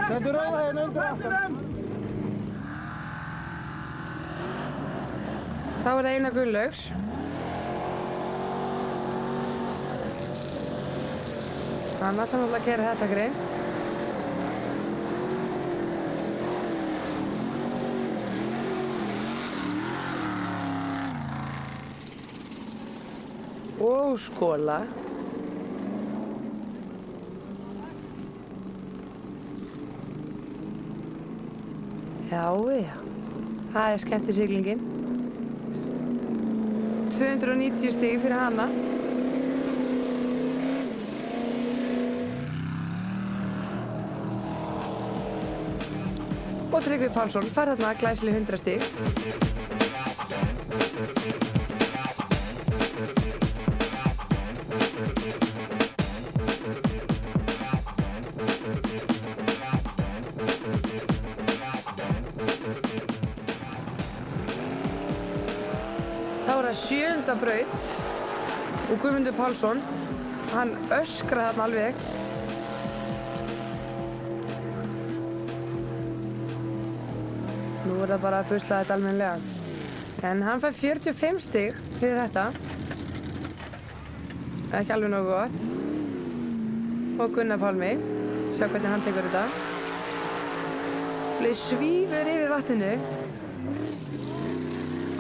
Þetta rauða hérna undir aftan. Þá það Einar Gunnlaugs. Hann ætlar náttúrulega að keyra þetta greimt. Og skóla. Já. Það skemmtisiglingin. 290 stig fyrir hana. Og Tryggvi Pálsson fær þarna glæsileg 100 stig. Þá það 7. braut og Guðmundur Pálsson, hann öskraði þarna alveg. Nú það bara að busla þetta almennilega. En hann fær 45 stig fyrir þetta. Ekki alveg nógu gott. Og Gunnar Pálmi, sjá hvernig hann tekur þetta. Svífur yfir vatninu.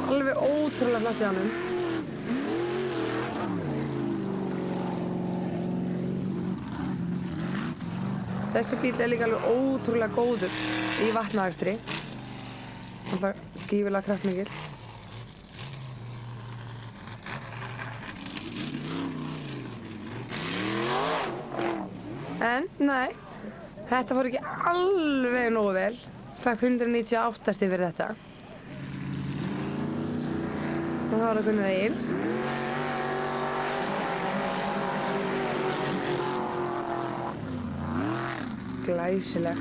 Alveg ótrúlega flott í honum. Þessi bíl líka alveg ótrúlega góður í vatnaakstri. Alltaf gífurlega kraftmikill. En, nei, þetta fór ekki alveg nógu vel. Fekk 198 stig fyrir þetta. Og þá það Gunnar Egils. Glæsileg.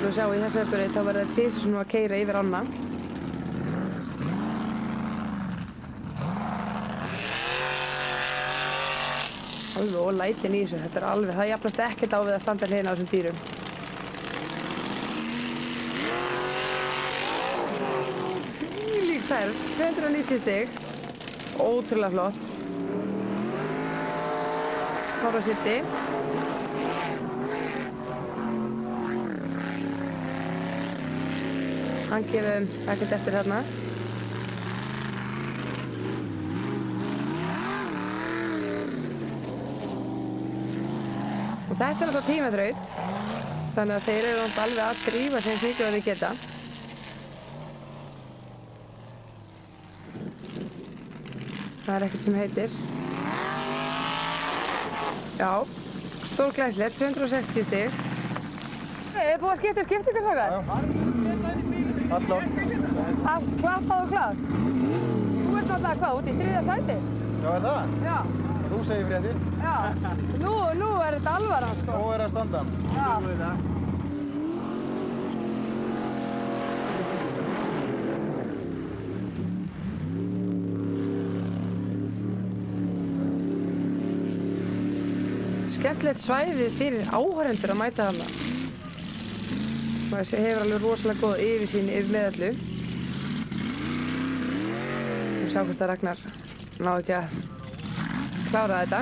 Svo sjá í þessari braut þá verður það tvisvar sem að keyra yfir ána. Alveg og lætin í þessu. Þetta alveg, það jafnast ekkert á við að standa hliðina á þessum dýrum. Ferð, 290 stig, ótrúlega flott. Kára City. Hann gefur ekkert eftir þarna. Og þetta alltaf tímaþraut, þannig að þeir eru alveg að drífa sem mikið að þeir geta. Það ekkert sem heitir. Já, stór glæsilegt, 260 stig. Búið að skipta skiptingarsakar? Já. Allt klart. Klappað og klart. Þú ert náttúrulega hvað, út í 3. sæti? Já, er það? Já. Þú segir fréttir. Já. Nú er þetta alvara, sko. Nú er að standa. Já. Skemmtilegt svæði fyrir áhorfendur að mæta þarna. Maður hefur alveg rosalega góð yfirsýn yfir meðallu. Og sjá hvort að Ragnar ná ekki að klára þetta.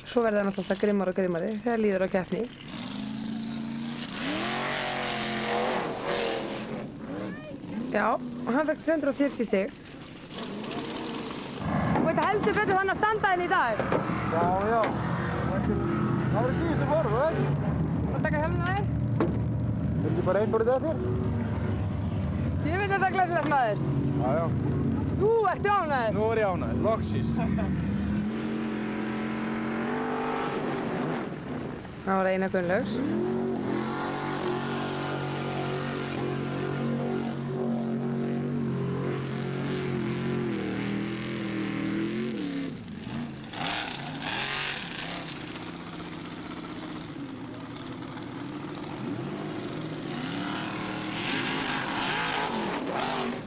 Svo verður það náttúrulega grimmari og grimmari þegar líður á keppni. Já, og hann fekk 240 stig. Og þetta heldur betur hann að standa henni í dag. Já. Það var í síðustu form, vel? Það taka helmuna þér. Viltu bara einn borðið eftir? Ég veit þetta glæsilegt maður. Já. Nú ertu ánægður. Nú er ég ánægður, loksins. Það var Einar Gunnlaugs.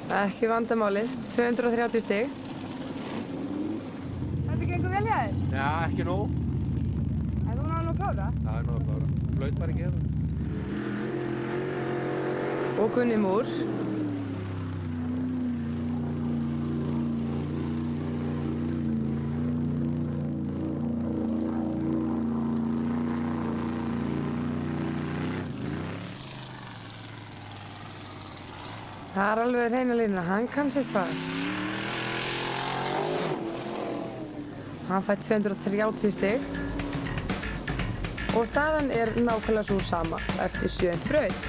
Ekki vandamálið, 230 stig. Þetta gengur vel hjá þér? Já, ekki nóg. En þú náðu nú að klára? Já, nóg að klára. Flaut bara ekki hérna. Og Gunni Múr. Það er alveg hreina línuna, hann kann sitt fag. Hann fær 230 stig. Og staðan er nákvæmlega svo sama eftir 7. braut.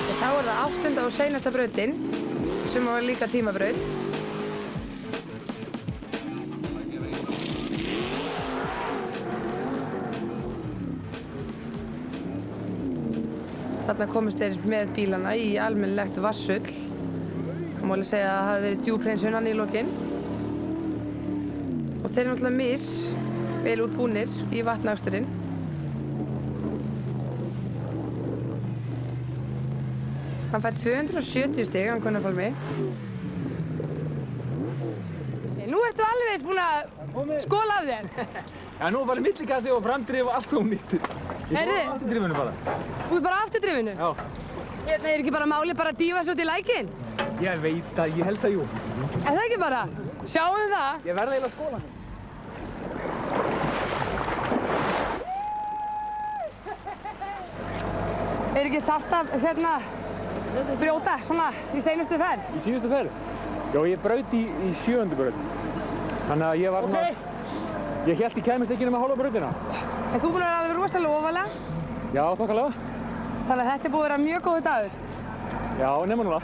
Og þá er það 8. og seinasta brautin, sem var líka tímabraut. Þarna komist þeir með bílana í almennilegt vatnssull. Það má alveg segja að það hafi verið djúphreinsun í lokin. Og þeir eru náttúrulega vel útbúnir í vatnaksturinn. Hann fær 270 stig, hann Gunnar Pálmi. Nú ertu alveg eins búinn að skóla af þér. Já, nú var millikassi og framdrif og allt og nýtt. Ég fór á afturdrifinu bara. Þú er bara á afturdrifinu? Já. Hérna er ekki bara málið bara að dýfa svo út í lækinn? Ég veit að, ég held að jú. Er það ekki bara? Sjáum við það? Ég verði eiginlega að skóla hann. Er ekki sátt að brjóta svona í seinustu ferð? Í síðustu ferð? Já, ég braut í 7. braut. Þannig að ég var ég hélt ég kæmist ekki nema hálfa brautina. En þú búinn að vera alveg rosalega ofalega? Já, þokkalega. Þannig að þetta er búið að vera mjög góður dagur. Já, nema núna.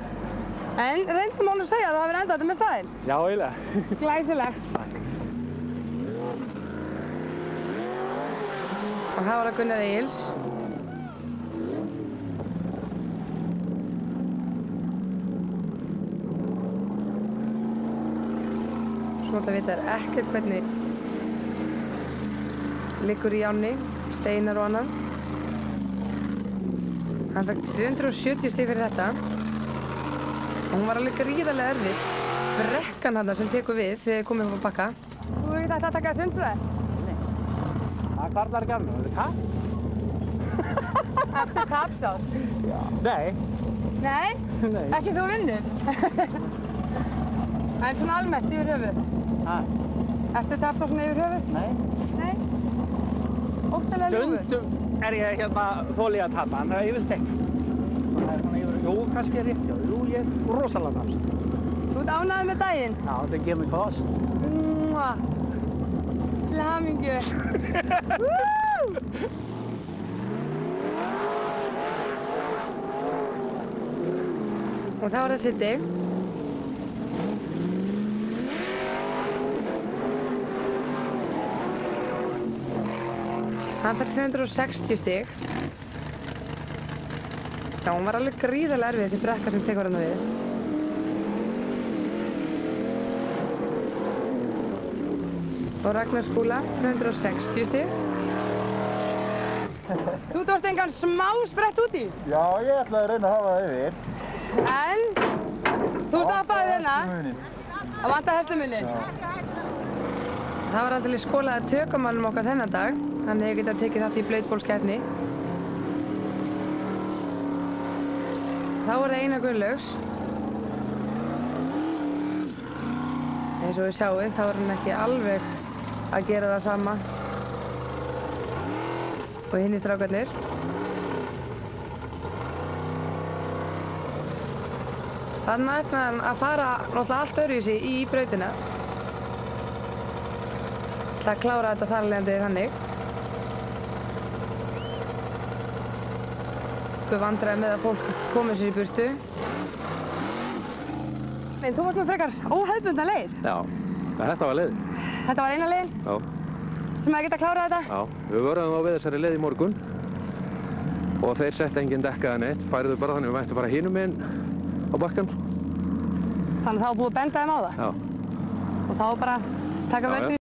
En reyndum mánu að segja að þú hafir endað þetta með staðinn? Já, eiginlega. Glæsilegt. Og það var að Gunnar Egils. Svona að vita ekkert hvernig liggur í ánni, steinar og annan. Hann fekk 270 stig fyrir þetta. Og hún var alveg gríðarlega erfið. Brekkan hann sem tekur við þegar þið komið upp á bakka. Þú hefði ekki þetta að taka sundsbrauð? Nei. Það hvarflar ekki annað. Þetta er kapp. Þetta er kappsátt? Já. Nei. Nei? Nei. Ekki þú vinnur? En svona almennt yfir höfuð? Hæ? Ertu tapsátt svona yfir höfuð? Nei. Nei? Óttalega ljúfur? Stundum er ég þoli að tapa, en það er yfirleitt ekki. Það er svona yfir, jú, kannski er rétt, já. Jú, ég er rosalega tapsátt. Þú ert ánægður með daginn? Já, þetta gefur mig koss. Til hamingju. Og þá er það Siddi. Hann fær 260 stig. Já, hún var alveg gríðarlega erfið þessi brekka sem tekur hann við. Og Ragnar Skúla, 260 stig. Þú tókst engan smá sprett út í. Já, ég ætlaði að reyna að hafa það yfir. En þú stoppaði þarna. Það vantar heslumuninn. Það var alltaf skólaði tökumannum okkar þennan dag. Hann hefði getað tekið þátt í blautbólskeppni. Þá var það Einar Gunnlaugs. Eins og við sjáum, þá var hann ekki alveg að gera það sama. Og hinni strákarnir. Þannig ætlaði hann að fara náttúrulega allt öðruvísi í brautina. Það að klára þetta þar af leiðandi þannig. Guð vandræði með að fólk komið sér í burtu. En þú varst með frekar óhefðbundna leið. Já, þetta var leiðin. Þetta var eina leiðin? Já. Sem að geta klárað þetta? Já, við vörðum á við þessari leið í morgun. Og þeir setti engin dekkaða neitt, færiðu bara þannig við mættum bara hinum inn á bakkan. Þannig að það var búið að benda þeim á það? Já. Og þá bara taka völdin.